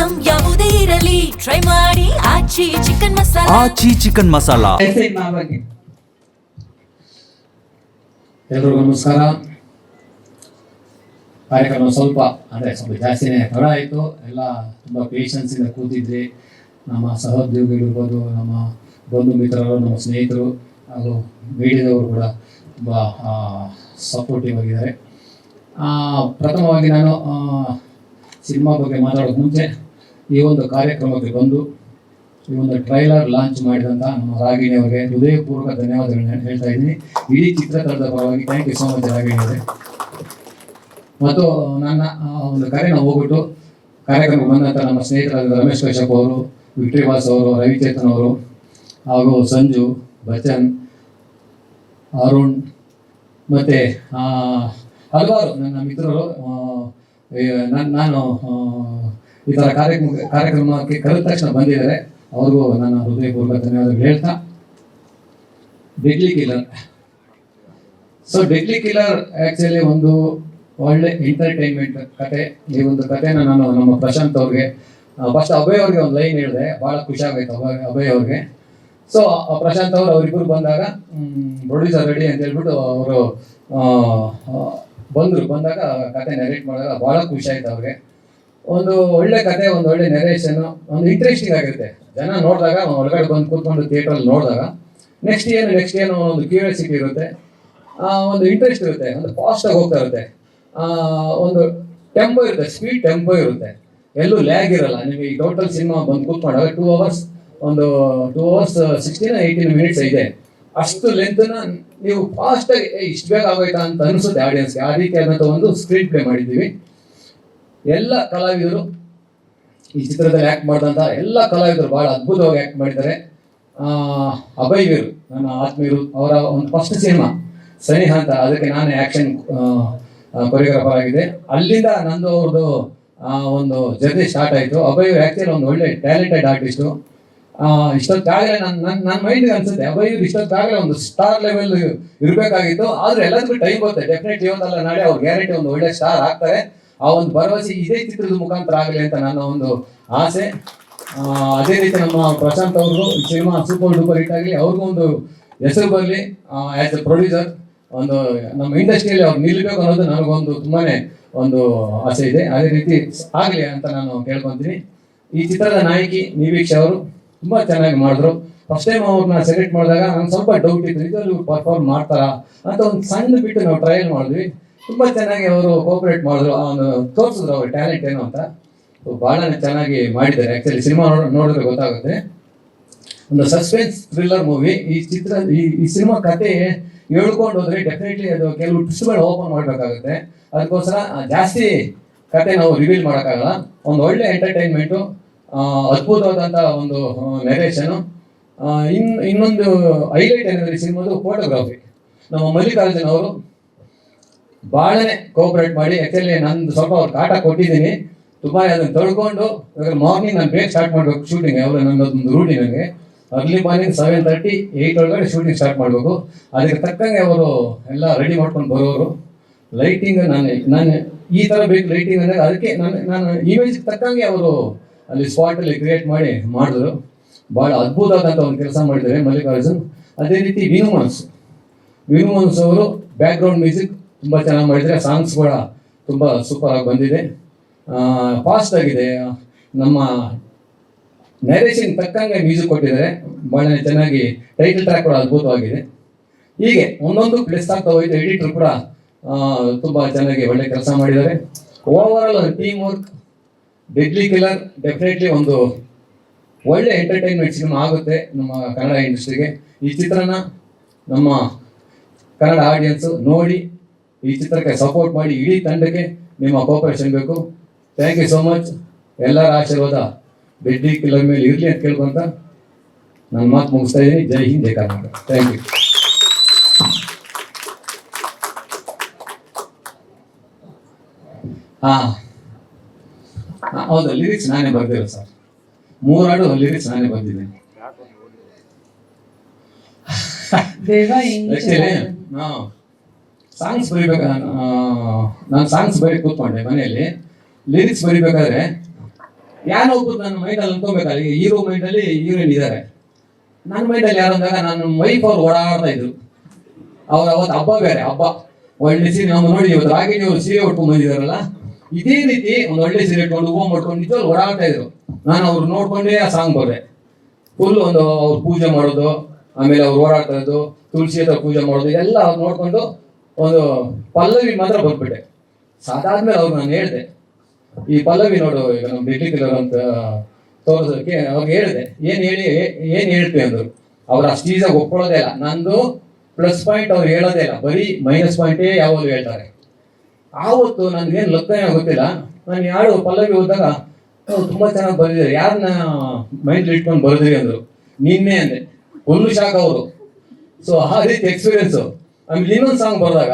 Item ಯಾವುದೇ ಇರಲಿ try ಮಾಡಿ ಆಚಿ ಚಿಕನ್ ಮಸಾಲಾ. ಆಚಿ ಚಿಕನ್ ಮಸಾಲಾ. ಎಲ್ರಿಗೂ ನಮಸ್ಕಾರ. ಕಾರ್ಯಕ್ರಮ ಸ್ವಲ್ಪ ಜಾಸ್ತಿನೇ ತಡ ಆಯಿತು. ಎಲ್ಲ ತುಂಬ ಪೇಷನ್ಸಿಂದ ಕೂತಿದ್ರಿ. ನಮ್ಮ ಸಹೋದ್ಯೋಗಿಗಳಿರ್ಬೋದು, ನಮ್ಮ ಬಂಧು ಮಿತ್ರರು, ನಮ್ಮ ಸ್ನೇಹಿತರು ಹಾಗೂ ಮೀಡಿಯಾದವರು ಕೂಡ ತುಂಬ ಸಪೋರ್ಟಿವ್ ಆಗಿದ್ದಾರೆ. ಪ್ರಥಮವಾಗಿ ನಾನು ಸಿನಿಮಾ ಬಗ್ಗೆ ಮಾತಾಡೋಕ್ಕೆ ಮುಂಚೆ ಈ ಒಂದು ಕಾರ್ಯಕ್ರಮಕ್ಕೆ ಬಂದು ಈ ಒಂದು ಟ್ರೈಲರ್ ಲಾಂಚ್ ಮಾಡಿದಂಥ ನಮ್ಮ ರಾಗಿಣಿ ಅವರಿಗೆ ಹೃದಯಪೂರ್ವಕ ಧನ್ಯವಾದಗಳನ್ನ ಹೇಳ್ತಾ ಇದ್ದೀನಿ. ಇಡೀ ಚಿತ್ರತಂಡದ ಪರವಾಗಿ thank you so much Ragini ಅವರೇ. ಮತ್ತು ನನ್ನ ಒಂದು ಕರೆನ ಹೋಗ್ಬಿಟ್ಟು ಕಾರ್ಯಕ್ರಮಕ್ಕೆ ಬಂದಂಥ ನಮ್ಮ ಸ್ನೇಹಿತರಾದ ರಮೇಶ್ ಕಶ್ಯಪ್ ಅವರು, ವಿಕ್ಟ್ರಿ ವಾಸ್ ಅವರು, ರವಿಚೇತನ್ ಅವರು ಹಾಗೂ ಸಂಜು, ಬಚ್ಚನ್, ಅರುಣ್ ಮತ್ತು ಹಲವಾರು ನನ್ನ ಮಿತ್ರರು ನಾನು ಈ ಥರ ಕಾರ್ಯಕ್ರಮಕ್ಕೆ ಕರೆದ ತಕ್ಷಣ ಬಂದಿದ್ದಾರೆ. ಅವ್ರಿಗೂ ನನ್ನ ಹೃದಯಪೂರ್ವಕ ಧನ್ಯವಾದಗಳು ಹೇಳ್ತಾ, deadly killer. So deadly killer actually ಒಂದು ಒಳ್ಳೆ ಎಂಟರ್ಟೈನ್ಮೆಂಟ್ ಕತೆ. ಈ ಒಂದು ಕಥೆನ ನಾನು ನಮ್ಮ ಪ್ರಶಾಂತ್ ಅವ್ರಿಗೆ ಫಸ್ಟ್ ಅಭಯ್ ಅವ್ರಿಗೆ ಒಂದು ಲೈನ್ ಹೇಳಿದೆ, ಭಾಳ ಖುಷಿ ಆಗೋಯ್ತು ಅಭಯ್ ಅವ್ರಿಗೆ. ಸೊ ಪ್ರಶಾಂತ್ ಅವರು ಅವರಿಬ್ಬರು ಬಂದಾಗ ಪ್ರೊಡ್ಯೂಸರ್ ರೆಡಿ ಅಂತ ಹೇಳ್ಬಿಟ್ಟು ಅವರು ಬಂದಾಗ ಕತೆ ನೆರೇಟ್ ಮಾಡಿದಾಗ ಭಾಳ ಖುಷಿ ಆಯ್ತು ಅವ್ರಿಗೆ. ಒಂದು ಒಳ್ಳೆ ಕತೆ, ಒಂದು ಒಳ್ಳೆ ನೆರೇಷನ್, ಒಂದು ಇಂಟ್ರೆಸ್ಟಿಂಗ್ ಆಗಿರುತ್ತೆ. ಜನ ನೋಡಿದಾಗ ಹೊರಗಡೆ ಬಂದು ಕೂತ್ಕೊಂಡು ಥಿಯೇಟ್ರಲ್ಲಿ ನೋಡಿದಾಗ ನೆಕ್ಸ್ಟ್ ಏನು ಒಂದು ಕ್ಯೂರಿಯಾಸಿಟಿ ಇರುತ್ತೆ, ಒಂದು ಇಂಟ್ರೆಸ್ಟ್ ಇರುತ್ತೆ, ಒಂದು ಫಾಸ್ಟಾಗಿ ಹೋಗ್ತಾ ಇರುತ್ತೆ, ಒಂದು ಟೆಂಪೋ ಇರುತ್ತೆ, ಸ್ಪೀಡ್ ಟೆಂಪೋ ಇರುತ್ತೆ, ಎಲ್ಲೂ ಲ್ಯಾಗ್ ಇರಲ್ಲ. ನಿಮಗೆ ಈ ಟೋಟಲ್ ಸಿನಿಮಾ ಬಂದು ಕೂತ್ಕೊಂಡಾಗ 2 hours 16-18 minutes ಇದೆ. ಅಷ್ಟು ಲೆಂತ್ನ ನೀವು ಫಾಸ್ಟಾಗಿ ಇಷ್ಟು ಬೇಗ ಆಗೋಯ್ತಾ ಅಂತ ಅನಿಸುತ್ತೆ ಆಡಿಯನ್ಸ್ಗೆ. ಆ ರೀತಿಯಾದಂಥ ಒಂದು ಸ್ಕ್ರೀನ್ ಪ್ಲೇ ಮಾಡಿದ್ದೀವಿ. ಎಲ್ಲ ಕಲಾವಿದರು ಈ ಚಿತ್ರದಲ್ಲಿ ಆ್ಯಕ್ಟ್ ಮಾಡಿದಂಥ ಎಲ್ಲ ಕಲಾವಿದರು ಭಾಳ ಅದ್ಭುತವಾಗಿ ಆ್ಯಕ್ಟ್ ಮಾಡಿದ್ದಾರೆ. ಅಭಯ್ ವೀರು ನನ್ನ ಆತ್ಮೀಯರು, ಅವರ ಒಂದು ಫಸ್ಟ್ ಸಿನಿಮಾ ಸನಿಹ ಅಂತ, ಅದಕ್ಕೆ ನಾನೇ ಆ್ಯಕ್ಷನ್ ಕೊರಿಯೋಗ್ರಾಫರ್ ಆಗಿದೆ. ಅಲ್ಲಿಂದ ನಂದು ಅವ್ರದ್ದು ಒಂದು ಜರ್ನಿ ಸ್ಟಾರ್ಟ್ ಆಯಿತು. ಅಭಯ್ ಆ್ಯಕ್ಚುಲಿ ಒಂದು ಒಳ್ಳೆ ಟ್ಯಾಲೆಂಟೆಡ್ ಆರ್ಟಿಸ್ಟು. ಇಷ್ಟೊತ್ತಾಗಲೇ ನನ್ನ ಮೈಂಡ್ಗೆ ಅನ್ಸುತ್ತೆ ಅಭಯ್ ಇಷ್ಟೊತ್ತಾಗಲೇ ಒಂದು ಸ್ಟಾರ್ ಲೆವೆಲ್ ಇರಬೇಕಾಗಿತ್ತು. ಆದರೆ ಎಲ್ಲದಕ್ಕೂ ಟೈಮ್ ಬರುತ್ತೆ. ಡೆಫಿನೆಟ್ಲಿ ಇವತ್ತಲ್ಲ ನಾಳೆ ಅವ್ರು ಗ್ಯಾರಂಟಿ ಒಂದು ಒಳ್ಳೆ ಸ್ಟಾರ್ ಆಗ್ತಾರೆ. ಆ ಒಂದು ಭರವಸೆ ಇದೇ ಚಿತ್ರದ ಮುಖಾಂತರ ಆಗಲಿ ಅಂತ ನನ್ನ ಒಂದು ಆಸೆ. ಅದೇ ರೀತಿ ನಮ್ಮ ಪ್ರಶಾಂತ್ ಅವ್ರಿಗೂ ಸಿನಿಮಾ ಸೂಪರ್ ಡೂಪರ್ ಹಿಟ್ ಆಗಲಿ, ಅವ್ರಿಗೂ ಒಂದು ಹೆಸರು ಬರಲಿ. ಆ್ಯಸ್ ಎ ಪ್ರೊಡ್ಯೂಸರ್ ಒಂದು ನಮ್ಮ ಇಂಡಸ್ಟ್ರಿಯಲ್ಲಿ ಅವ್ರು ನಿಲ್ಲಬೇಕು ಅನ್ನೋದು ನನಗೊಂದು ತುಂಬಾ ಒಂದು ಆಸೆ ಇದೆ. ಅದೇ ರೀತಿ ಆಗಲಿ ಅಂತ ನಾನು ಕೇಳ್ಕೊತೀನಿ. ಈ ಚಿತ್ರದ ನಾಯಕಿ ನಿವೀಕ್ಷಾ ಅವರು ತುಂಬ ಚೆನ್ನಾಗಿ ಮಾಡಿದ್ರು. ಫಸ್ಟ್ ಟೈಮ್ ಅವ್ರನ್ನ ಸೆಲೆಕ್ಟ್ ಮಾಡಿದಾಗ ನಂಗೆ ಸ್ವಲ್ಪ ಡೌಟ್ ಇತ್ತು, ಇದರಲ್ಲಿ ಪರ್ಫಾರ್ಮ್ ಮಾಡ್ತಾರಾ ಅಂತ. ಒಂದು ಸಣ್ಣ ಬಿಟ್ಟು ನಾವು ಟ್ರಯಲ್ ಮಾಡಿದ್ವಿ. ತುಂಬ ಚೆನ್ನಾಗಿ ಅವರು ಕೋಆಪರೇಟ್ ಮಾಡಿದ್ರು, ಒಂದು ತೋರಿಸಿದ್ರು ಅವ್ರ ಟ್ಯಾಲೆಂಟ್ ಏನು ಅಂತ. ಭಾಳ ಚೆನ್ನಾಗಿ ಮಾಡಿದ್ದಾರೆ. ಆ್ಯಕ್ಚುಲಿ ಸಿನಿಮಾ ನೋಡಿದ್ರೆ ಗೊತ್ತಾಗುತ್ತೆ. ಒಂದು ಸಸ್ಪೆನ್ಸ್ ಥ್ರಿಲ್ಲರ್ ಮೂವಿ. ಈ ಸಿನಿಮಾ ಕತೆ ಹೇಳ್ಕೊಂಡು ಹೋದ್ರೆ ಡೆಫಿನೆಟ್ಲಿ ಅದು ಕೆಲವು ಟ್ವಿಸ್ಟ್ಗಳು ಓಪನ್ ಮಾಡಬೇಕಾಗುತ್ತೆ. ಅದಕ್ಕೋಸ್ಕರ ಜಾಸ್ತಿ ಕತೆ ನಾವು ರಿವೀಲ್ ಮಾಡೋಕ್ಕಾಗಲ್ಲ. ಒಂದು ಒಳ್ಳೆ ಎಂಟರ್ಟೈನ್ಮೆಂಟು, ಅದ್ಭುತವಾದಂಥ ಒಂದು ನೆರೇಷನು. ಇನ್ನೊಂದು ಹೈಲೈಟ್ ಏನಂದರೆ ಸಿನಿಮಾದು ಫೋಟೋಗ್ರಫಿ. ನಮ್ಮ ಮಲ್ಲಿಕಾರ್ಜುನ್ ಅವರು ಭಾಳನೇ ಕೋಆಪರೇಟ್ ಮಾಡಿ, ಆ್ಯಕ್ಚುಲಿ ನಂದು ಸ್ವಲ್ಪ ಅವ್ರು ಕಾಟ ಕೊಟ್ಟಿದ್ದೀನಿ ತುಂಬ. ಅದನ್ನು ತಳ್ಕೊಂಡು ಇವಾಗ ಮಾರ್ನಿಂಗ್ ನಾನು ಬೇಗ ಸ್ಟಾರ್ಟ್ ಮಾಡಬೇಕು ಶೂಟಿಂಗ್. ಯಾವಾಗ ನನ್ನದೊಂದು ರೂಢಿ ನನಗೆ ಅರ್ಲಿ ಮಾರ್ನಿಂಗ್ 7:30, 8 ಒಳಗಡೆ ಶೂಟಿಂಗ್ ಸ್ಟಾರ್ಟ್ ಮಾಡಬೇಕು. ಅದಕ್ಕೆ ತಕ್ಕಂಗೆ ಅವರು ಎಲ್ಲ ರೆಡಿ ಮಾಡ್ಕೊಂಡು ಬರೋರು. ಲೈಟಿಂಗ್ ನಾನು ಈ ಥರ ಬೇಕು ಲೈಟಿಂಗ್ ಅಂದರೆ ಅದಕ್ಕೆ ನಾನು ಇಮೇಜ್ಗೆ ತಕ್ಕಂಗೆ ಅವರು ಅಲ್ಲಿ ಸ್ಪಾಟಲ್ಲಿ ಕ್ರಿಯೇಟ್ ಮಾಡಿದ್ರು. ಭಾಳ ಅದ್ಭುತವಾದಂಥ ಒಂದು ಕೆಲಸ ಮಾಡಿದ್ದಾರೆ ಮಲ್ಲಿಕಾರ್ಜುನ್. ಅದೇ ರೀತಿ ವಿನು ಮನ್ಸ್ ಅವರು ಬ್ಯಾಕ್ಗ್ರೌಂಡ್ ಮ್ಯೂಸಿಕ್ ತುಂಬ ಚೆನ್ನಾಗಿ ಮಾಡಿದ್ದಾರೆ. ಸಾಂಗ್ಸ್ ಕೂಡ ತುಂಬ ಸೂಪರಾಗಿ ಬಂದಿದೆ, ಫಾಸ್ಟ್ ಆಗಿದೆ. ನಮ್ಮ ನರೇಷನ್ ತಕ್ಕಂಗೆ ಮ್ಯೂಸಿಕ್ ಕೊಟ್ಟಿದ್ದಾರೆ, ಭಾಳ ಚೆನ್ನಾಗಿ. ಟೈಟಲ್ ಟ್ರ್ಯಾಕ್ ಕೂಡ ಅದ್ಭುತವಾಗಿದೆ. ಹೀಗೆ ಒಂದೊಂದು ಪ್ಲೇಸ್ ಆಗ್ತಾ ಹೋಯ್ತು. ಎಡಿಟರ್ ಕೂಡ ತುಂಬ ಚೆನ್ನಾಗಿ ಒಳ್ಳೆ ಕೆಲಸ ಮಾಡಿದ್ದಾರೆ. ಓವರಾಲ್ ಒಂದು team work. Deadly killer definitely ಒಂದು ಒಳ್ಳೆ ಎಂಟರ್ಟೈನ್ಮೆಂಟ್ ಸಿನಿಮಾ ಆಗುತ್ತೆ ನಮ್ಮ ಕನ್ನಡ ಇಂಡಸ್ಟ್ರಿಗೆ. ಈ ಚಿತ್ರನ ನಮ್ಮ ಕನ್ನಡ ಆಡಿಯನ್ಸು ನೋಡಿ ಈ ಚಿತ್ರಕ್ಕೆ ಸಪೋರ್ಟ್ ಮಾಡಿ. ಇಡೀ ತಂಡಕ್ಕೆ ನಿಮ್ಮ ಕೋಪರೇಷನ್ ಬೇಕು. Thank you so much. ಎಲ್ಲರ ಆಶೀರ್ವಾದ ಡೆಡ್ಲಿ ಕಿಲ್ಲರ್ ಮೇಲೆ ಇರಲಿ ಅಂತ ಕೇಳ್ಕೊಂತ ನಾನು ಮಾತು ಮುಗಿಸ್ತಾ ಇದ್ದೀನಿ. ಜೈ ಹಿಂದ್, ಜೈ ಕರ್ನಾಟಕ. Thank you. ಹೌದು, ಲಿರಿಕ್ಸ್ ನಾನೇ ಬರ್ದಿರೋ ಸರ್. 3 ಹಾಡು ಲಿರಿಕ್ಸ್ ನಾನೇ ಬರ್ದಿದ್ದೇನೆ. ಸಾಂಗ್ಸ್ ಬರಿಬೇಕಾದ್ರೆ ನಾನು ಸಾಂಗ್ಸ್ ಬರೀ ಕೂತ್ಕೊಂಡೆ ಮನೆಯಲ್ಲಿ. ಲಿರಿಕ್ಸ್ ಬರಿಬೇಕಾದ್ರೆ ಯಾರೋ ಒಬ್ರು ನನ್ನ ಮೈಂಡಲ್ಲಿ ಅನ್ಕೋಬೇಕಲ್ಲ, ಈಗ ಹೀರೋ ಮೈಂಡಲ್ಲಿ ಹೀರೋಯಿನ್ ಇದ್ದಾರೆ, ನನ್ನ ಮೈಂಡಲ್ಲಿ ಯಾರು ಅಂದಾಗ ನನ್ನ ವೈಫ್ ಅವ್ರು ಓಡಾಡ್ತಾ ಇದ್ರು. ಅವ್ರು ಅವತ್ತು ಹಬ್ಬ ಬೇರೆ ಹಬ್ಬ, ಒಳ್ಳೆ ಸೀರೆ ನಾವು ನೋಡಿ ಇವತ್ತು ರಾಗಿಣಿ ಅವರು ಸೀರೆ ಉಟ್ಕೊಂಡು ಬಂದಿದ್ದಾರಲ್ಲ, ಇದೇ ರೀತಿ ಒಂದು ಒಳ್ಳೆ ಸೀರೆ ಇಟ್ಕೊಂಡು ಹೂವು ಮಾಡ್ಕೊಂಡು ನಿಜವಾಗ್ಲೂ ಓಡಾಡ್ತಾ ಇದ್ರು. ನಾನು ಅವ್ರು ನೋಡ್ಕೊಂಡೇ ಆ ಸಾಂಗ್ ಬರದೆ ಫುಲ್ ಒಂದು ಅವ್ರು ಪೂಜೆ ಮಾಡೋದು, ಆಮೇಲೆ ಅವ್ರು ಓಡಾಡ್ತಾ ಇದ್ದು ತುಳಸಿ ಹತ್ರ ಪೂಜೆ ಮಾಡೋದು, ಎಲ್ಲ ಅವ್ರು ನೋಡ್ಕೊಂಡು ಒಂದು ಪಲ್ಲವಿ ಮಾತ್ರ ಬರ್ಬಿಟ್ಟೆ. ಅದಾದ್ಮೇಲೆ ಅವ್ರು ನಾನು ಹೇಳಿದೆ, ಈ ಪಲ್ಲವಿ ನೋಡು ಈಗ ನಮ್ಮ ಬೆಟ್ಟಿ ಕಿಲರ್ ಅಂತ ತೋರಿಸೋದಕ್ಕೆ ಅವ್ರಿಗೆ ಹೇಳಿದೆ, ಏನು ಹೇಳ್ತೀವಿ ಅಂದರು. ಅವ್ರು ಅಷ್ಟು ಈಸಾಗಿ ಒಪ್ಕೊಳ್ಳೋದೇ ಇಲ್ಲ, ನಂದು ಪ್ಲಸ್ ಪಾಯಿಂಟ್ ಅವ್ರು ಹೇಳೋದೇ ಇಲ್ಲ, ಬರೀ ಮೈನಸ್ ಪಾಯಿಂಟೇ ಯಾವಾಗಲೂ ಹೇಳ್ತಾರೆ. ಆವತ್ತು ನನಗೇನು ಲಗ್ನ ಗೊತ್ತಿಲ್ಲ, ನಾನು ಯಾರು ಪಲ್ಲವಿ ಹೋದಾಗ ತುಂಬ ಚೆನ್ನಾಗಿ ಬರೆದಿದ್ದಾರೆ, ಯಾರನ್ನ ಮೈಂಡ್ ಇಟ್ಕೊಂಡು ಬರೆದ್ರಿ ಅಂದರು. ನಿನ್ನೆ ಅಂದೆ, ಒಂದು ಶಾಖ ಅವರು. ಸೊ ಆ ರೀತಿ ಎಕ್ಸ್ಪೀರಿಯನ್ಸು. ಆಮೇಲೆ ಇನ್ನೊಂದು ಸಾಂಗ್ ಬರೆದಾಗ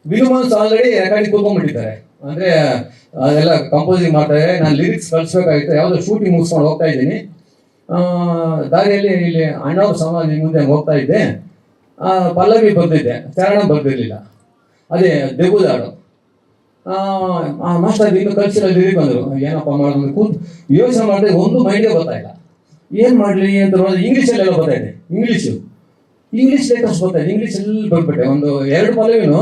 ವಿನುಮನ್ಸ್ ಆಲ್ರೆಡಿ ರೆಕಾರ್ಡಿಂಗ್ ಕೂತ್ಕೊಂಡ್ಬಿಟ್ಟಿದ್ದಾರೆ, ಅಂದರೆ ಅದೆಲ್ಲ ಕಂಪೋಸಿಂಗ್ ಮಾಡ್ತಾರೆ. ನಾನು ಲಿರಿಕ್ಸ್ ಕಳಿಸ್ಬೇಕಾಗಿತ್ತು, ಯಾವುದೋ ಶೂಟಿಂಗ್ ಮುಗಿಸ್ಕೊಂಡು ಹೋಗ್ತಾ ಇದ್ದೀನಿ, ದಾರಿಯಲ್ಲಿ ಇಲ್ಲಿ ಅಣ್ಣವ್ರ ಸಮಾಧಿ ಮುಂದೆ ಹೋಗ್ತಾ ಇದ್ದೆ, ಪಲ್ಲವಿ ಬರೆದಿದ್ದೆ, ಚರಣ ಬರೆದಿರಲಿಲ್ಲ, ಅದೇ ದೆಬ್ಬುದಾಡು. ಮಾಸ್ಟರ್ ಇನ್ನು ಕಳಿಸಿರೋ ಲಿರಿಕ್ ಬಂದರು, ಏನಪ್ಪ ಮಾಡೋದು ಕೂತು ಯೋಚನೆ ಮಾಡಿದ್ರೆ ಒಂದು ಮೈಂಡೇ ಗೊತ್ತಾಯಿಲ್ಲ, ಏನು ಮಾಡಲಿ ಅಂತ ನೋಡಿದ್ರೆ ಇಂಗ್ಲೀಷಲ್ಲೆಲ್ಲ ಬರ್ತಾಯಿದೆ, ಇಂಗ್ಲೀಷ್ ಲೇಟೆಸ್ಟ್ ಬರ್ತಾಯಿದೆ, ಇಂಗ್ಲೀಷಲ್ಲಿ ಬರ್ಬಿಟ್ಟೆ. ಒಂದು 2 ಪಲ್ಲವಿನೂ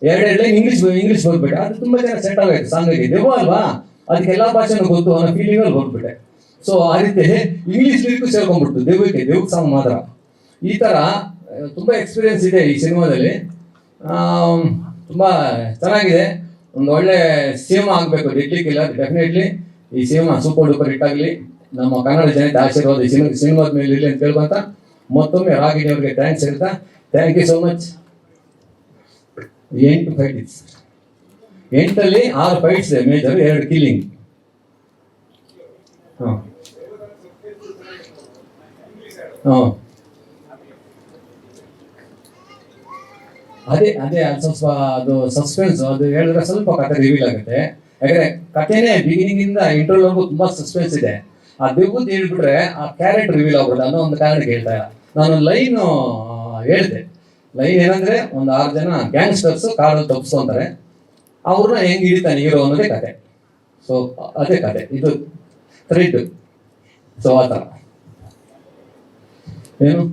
2 ಲೈನ್ ಇಂಗ್ಲೀಷ್ ಬರ್ಬಿಟ್ಟೆ. ಅದು ತುಂಬ ಚೆನ್ನಾಗಿ ಸೆಟ್ ಆಗೈತೆ ಸಾಂಗಿಗೆ, ದೆವ್ವ ಅಲ್ವಾ, ಅದಕ್ಕೆ ಎಲ್ಲ ಭಾಷೆನೂ ಗೊತ್ತು ಅನ್ನೋ ಫೀಲಿಂಗಲ್ಲಿ ಬರ್ಬಿಟ್ಟೆ. ಸೊ ಆ ರೀತಿ ಇಂಗ್ಲೀಷ್ ಲಿರಿಕ್ಕು ಸೇರ್ಕೊಂಡ್ಬಿಡ್ತು ದೆವ್ವಕ್ಕೆ ಸಾಂಗ್ ಮಾತ್ರ. ಈ ಥರ ತುಂಬ ಎಕ್ಸ್ಪೀರಿಯನ್ಸ್ ಇದೆ ಈ ಸಿನಿಮಾದಲ್ಲಿ, ತುಂಬ ಚೆನ್ನಾಗಿದೆ. ಒಂದು ಒಳ್ಳೆ ಸಿನಿಮಾ ಆಗಬೇಕು ಡೆಡ್ಲಿ ಕಿಲ್ಲರ್. ಡೆಫಿನೆಟ್ಲಿ ಈ ಸಿನಿಮಾ ಸೂಪರ್ ಡೂಪರ್ ಹಿಟ್ ಆಗಲಿ, ನಮ್ಮ ಕನ್ನಡ ಜನತೆ ಆಶೀರ್ವಾದ ಈ ಸಿನಿಮಾದ ಮೇಲೆ ಇರಲಿ ಅಂತ ಕೇಳ್ಕೊಂತ ಮತ್ತೊಮ್ಮೆ ರಾಗಿಣಿ ಅವ್ರಿಗೆ ಥ್ಯಾಂಕ್ಸ್ ಹೇಳ್ತಾ, thank you so much. 8 fights, 8ಅಲ್ಲಿ 6 ಫೈಟ್ಸ್ ಇದೆ ಮೇಜರ್, 2 ಕಿಲ್ಲಿಂಗ್. ಹಾಂ ಹಾಂ ಅದೇ ಅದು ಸ್ವಲ್ಪ ಅದು ಸಸ್ಪೆನ್ಸ್, ಅದು ಹೇಳಿದ್ರೆ ಸ್ವಲ್ಪ ಕತೆ ರಿವೀಲ್ ಆಗುತ್ತೆ. ಯಾಕಂದ್ರೆ ಕಥೆನೇ ಬಿಗಿನಿಂಗ್ ಇಂದ ಇಂಟರ್ವ್ಯೂವರೆಗೂ ತುಂಬಾ ಸಸ್ಪೆನ್ಸ್ ಇದೆ. ಆ ದೆವ್ವದ್ದು ಹೇಳ್ಬಿಟ್ರೆ ಆ ಕ್ಯಾರೆಕ್ಟರ್ ರಿವೀಲ್ ಆಗ್ಬಿಡುತ್ತೆ ಅನ್ನೋ ಒಂದು ಕಾರಣಕ್ಕೆ ಹೇಳ್ತಾ ಇಲ್ಲ. ನಾನು ಲೈನ್ ಹೇಳಿದೆ, ಲೈನ್ ಏನಂದ್ರೆ ಒಂದು 6 ಜನ ಗ್ಯಾಂಗ್ಸ್ಟರ್ಸ್ ಕಾರಲ್ಲಿ ತಪ್ಪಿಸ್ಕೊಂತಾರೆ, ಅವ್ರನ್ನ ಹೆಂಗ್ ಹಿಡಿತಾನೆ ಹೀರೋ ಅನ್ನೋದೇ ಕತೆ. ಸೊ ಅದೇ ಕತೆ, ಇದು ಥ್ರೆಡ್. ಸೊ ಆ ಥರ ಏನು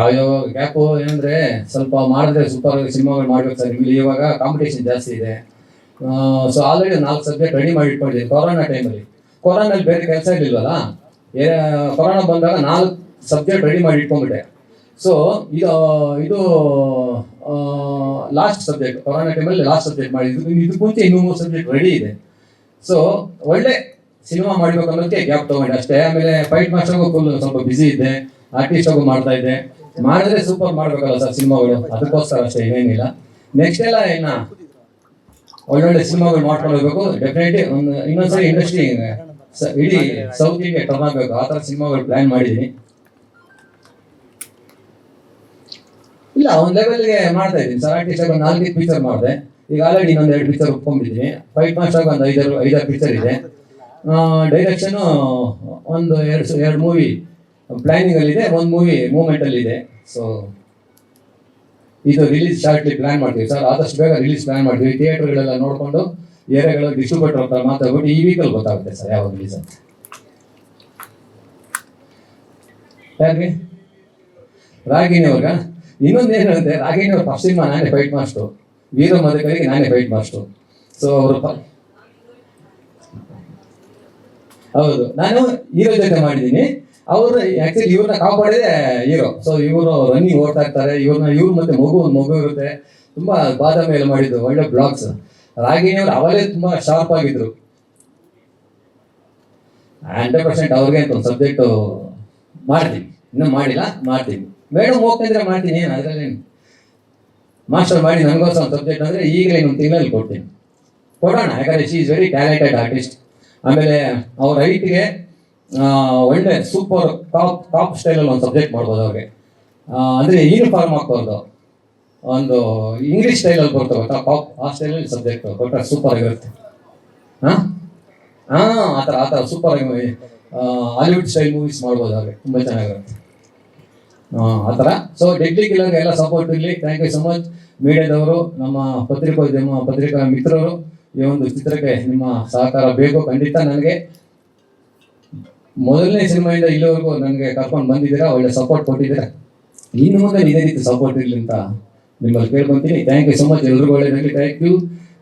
ಅಯ್ಯೋ ಗ್ಯಾಪು ಏನಂದ್ರೆ ಸ್ವಲ್ಪ ಮಾಡಿದ್ರೆ ಸೂಪರ್ ಸಿನಿಮಾಗಳು ಮಾಡ್ಬೇಕು ಸರ್. ಇಲ್ಲಿ ಇವಾಗ ಕಾಂಪಿಟೇಷನ್ ಜಾಸ್ತಿ ಇದೆ. ಸೊ ಆಲ್ರೆಡಿ 4 ಸಬ್ಜೆಕ್ಟ್ ರೆಡಿ ಮಾಡಿ ಇಟ್ಕೊಂಡಿದ್ದೀನಿ. ಕೊರೋನಲ್ಲಿ ಬೇರೆ ಕೆಲಸ ಇರಲಿಲ್ವಲ್ಲ, ಕೊರೋನಾ ಬಂದಾಗ 4 ಸಬ್ಜೆಕ್ಟ್ ರೆಡಿ ಮಾಡಿ ಇಟ್ಕೊಂಡ್ಬಿಟ್ಟೆ. ಸೊ ಇದು ಲಾಸ್ಟ್ ಸಬ್ಜೆಕ್ಟ್, ಕೊರೋನಾ ಟೈಮಲ್ಲಿ ಲಾಸ್ಟ್ ಸಬ್ಜೆಕ್ಟ್ ಮಾಡಿದ್ದು. ಇದಕ್ಕೆ ಮುಂಚೆ ಇನ್ನೂ 3 ಸಬ್ಜೆಕ್ಟ್ ರೆಡಿ ಇದೆ. ಸೊ ಒಳ್ಳೆ ಸಿನಿಮಾ ಮಾಡ್ಬೇಕು ಅನ್ನೋದಕ್ಕೆ ಗ್ಯಾಪ್ ತೊಗೊಂಡೆ ಅಷ್ಟೇ. ಆಮೇಲೆ ಫೈಟ್ ಮಾಸ್ಟರ್ಗೂ ಫುಲ್ ಸ್ವಲ್ಪ ಬ್ಯುಸಿ ಇದ್ದೆ, ಆರ್ಟಿಸ್ಟ್ ಆಗು ಮಾಡ್ತಾ ಇದ್ದೆ. ಮಾಡಿದ್ರೆ ಸೂಪರ್ ಮಾಡ್ಬೇಕಲ್ಲ ಸರ್ ಸಿನಿಮಾಗಳು, ಅದಕ್ಕೋಸ್ಕರ ಅಷ್ಟೇ, ಏನೇನಿಲ್ಲ. ನೆಕ್ಸ್ಟ್ ಎಲ್ಲ ಇನ್ನ ಒಳ್ಳೊಳ್ಳೆ ಸಿನಿಮಾಗಳು ಮಾಡ್ಕೊಂಡು ಹೋಗ್ಬೇಕು. ಡೆಫಿನೆಟ್ಲಿ ಇನ್ನೊಂದ್ಸರಿ ಇಂಡಸ್ಟ್ರಿ ಇಡೀ ಸೌತಿಗೆ ಟರ್ನ್ ಆಗಬೇಕು, ಆ ಥರ ಸಿನಿಮಾಗಳು ಪ್ಲಾನ್ ಮಾಡಿದ್ದೀನಿ. ಇಲ್ಲ ಒಂದು ಲೆವೆಲ್ಗೆ ಮಾಡ್ತಾ ಇದ್ದೀನಿ ಸರ್. ಆರ್ಟಿಸ್ಟ್ ಆಗಿ 4 ಪಿಕ್ಚರ್ ಮಾಡಿದೆ, ಈಗ ಆಲ್ರೆಡಿ ಇನ್ನೊಂದು 2 ಪಿಕ್ಚರ್ ಒಪ್ಕೊಂಡಿದ್ದೀನಿ. ಫೈಟ್ ಮಾಸ್ಟರ್ ಆಗಿ ಒಂದು 5-6 ಪಿಕ್ಚರ್ ಇದೆ. ಡೈರೆಕ್ಷನು ಒಂದು 2 ಮೂವಿ ಪ್ಲಾನಿಂಗ್ ಅಲ್ಲಿ ಇದೆ, 1 ಮೂವಿ ಮೂವ್ಮೆಂಟ್ ಅಲ್ಲಿ ಇದೆ. ಸೊ ಇದು ರಿಲೀಸ್ ಶಾರ್ಟ್ಲಿ ಪ್ಲಾನ್ ಮಾಡ್ತೀವಿ ಸರ್, ಆದಷ್ಟು ಬೇಗ ರಿಲೀಸ್ ಪ್ಲಾನ್ ಮಾಡ್ತೀವಿ. ಥಿಯೇಟರ್ಗಳೆಲ್ಲ ನೋಡಿಕೊಂಡು ಏರಿಯಾಗಳ ಡಿಸ್ಟ್ರಿಬ್ಯೂಟರ್ ಹತ್ರ ಮಾತಾಡ್ಬಿಟ್ಟು ಈ ವೀಕಲ್ಲಿ ಗೊತ್ತಾಗುತ್ತೆ ಸರ್ ಯಾವಾಗ ರಿಲೀಸ್ ಅಂತ. ಯಾಕೆ ರಾಗಿಣಿ ಅವ್ರ ಇನ್ನೊಂದು ಏನಂದ್ರೆ, ರಾಗಿಣಿ ಅವ್ರ ಫಸ್ಟ್ ಸಿನಿಮಾ ನಾನೇ ಫೈಟ್ ಮಾಸ್ಟರು, ವೀರ ಮದಕರಿಗೆ ನಾನೇ ಫೈಟ್ ಮಾಸ್ಟರು. ಸೊ ಅವರು ಹೌದು, ನಾನು ಹೀರೋ ಜೊತೆ ಮಾಡಿದ್ದೀನಿ. ಅವರು ಆಕ್ಚುಲಿ ಇವ್ರನ್ನ ಕಾಪಾಡಿದೆ ಹೀರೋ. ಸೊ ಇವರು ರನ್ನಿಂಗ್ ಓಡ್ತಾ ಇರ್ತಾರೆ, ಇವ್ರು ಮತ್ತೆ ಮಗು ಇರುತ್ತೆ. ತುಂಬಾ ಬಾದಾಮಿ ಎಲ್ಲ ಮಾಡಿದ್ದು ಒಳ್ಳೆ ಬ್ಲಾಗ್ಸ್. ರಾಗಿಣಿ ಅವರು ಅವಲೇ ತುಂಬಾ ಶಾರ್ಪ್ ಆಗಿದ್ರು. 100% ಅವ್ರಿಗೆ ಅಂತ ಒಂದು ಸಬ್ಜೆಕ್ಟು ಮಾಡ್ತೀನಿ, ಇನ್ನೂ ಮಾಡಿಲ್ಲ, ಮಾಡ್ತೀನಿ. ಮೇಡಮ್ ಹೋಗ್ತಿದ್ರೆ ಮಾಡ್ತೀನಿ, ಏನು ಅದರಲ್ಲೇನು ಮಾಸ್ಟರ್ ಮಾಡಿ ನನಗೋಸ್ಕರ ಒಂದು ಸಬ್ಜೆಕ್ಟ್ ಅಂದರೆ ಈಗಲೇ 1 ತಿಂಗಳಲ್ಲಿ ಕೊಡೋಣ. ಯಾಕಂದರೆ she is very talented artist. ಆಮೇಲೆ ಅವ್ರ ಹೈಟ್ಗೆ ಒಳ್ಳೆ ಸೂಪರ್ ಟಾಪ್ ಸ್ಟೈಲಲ್ಲಿ ಒಂದು ಸಬ್ಜೆಕ್ಟ್ ಮಾಡ್ಬೋದು ಅವ್ರಿಗೆ. ಅಂದರೆ ಯೂನಿಫಾರ್ಮ್ ಹಾಕ್ಬಾರ್ದು, ಒಂದು ಇಂಗ್ಲೀಷ್ ಸ್ಟೈಲಲ್ಲಿ ಬರ್ತವೆ ಟಾಪ್, ಆ ಸ್ಟೈಲಲ್ಲಿ ಸಬ್ಜೆಕ್ಟ್ ಕೊಟ್ಟರೆ ಸೂಪರ್ ಆಗಿರುತ್ತೆ. ಆ ಥರ ಸೂಪರ್ ಆಗಿ ಹಾಲಿವುಡ್ ಸ್ಟೈಲ್ ಮೂವೀಸ್ ಮಾಡ್ಬೋದು ಅವ್ರಿಗೆ, ತುಂಬ ಚೆನ್ನಾಗಿರುತ್ತೆ ಆ ಥರ. ಸೊ ಡೆಡ್ಲಿ ಕಿಲ್ಲರ್ಗೆ ಎಲ್ಲ ಸಪೋರ್ಟ್ ಇರಲಿ. ಥ್ಯಾಂಕ್ ಯು ಸೊ ಮಚ್ ಮೀಡಿಯಾದವರು, ನಮ್ಮ ಪತ್ರಿಕಾ ಮಿತ್ರರು ಈ ಒಂದು ಚಿತ್ರಕ್ಕೆ ನಿಮ್ಮ ಸಹಕಾರ ಬೇಕು ಖಂಡಿತ. ನನಗೆ ಮೊದಲನೇ ಸಿನಿಮಾಯಿಂದ ಇಲ್ಲಿವರೆಗೂ ನನಗೆ ಕರ್ಕೊಂಡು ಬಂದಿದ್ದೀರಾ, ಒಳ್ಳೆ ಸಪೋರ್ಟ್ ಕೊಟ್ಟಿದ್ದೀರಾ. ಇನ್ನು ಮುಂದೆ ಇದೇ ರೀತಿ ಸಪೋರ್ಟ್ ಇರಲಿ ಅಂತ ನಿಮ್ಮಲ್ಲಿ ಕೇಳ್ಕೊತೀನಿ. Thank you so much. ಎಲ್ರಿಗೂ ಒಳ್ಳೆಯದಾಗಲಿ. Thank you.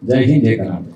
ಜೈ ಹಿಂದ್, ಜೈ ಕರ್ನಾಟಕ.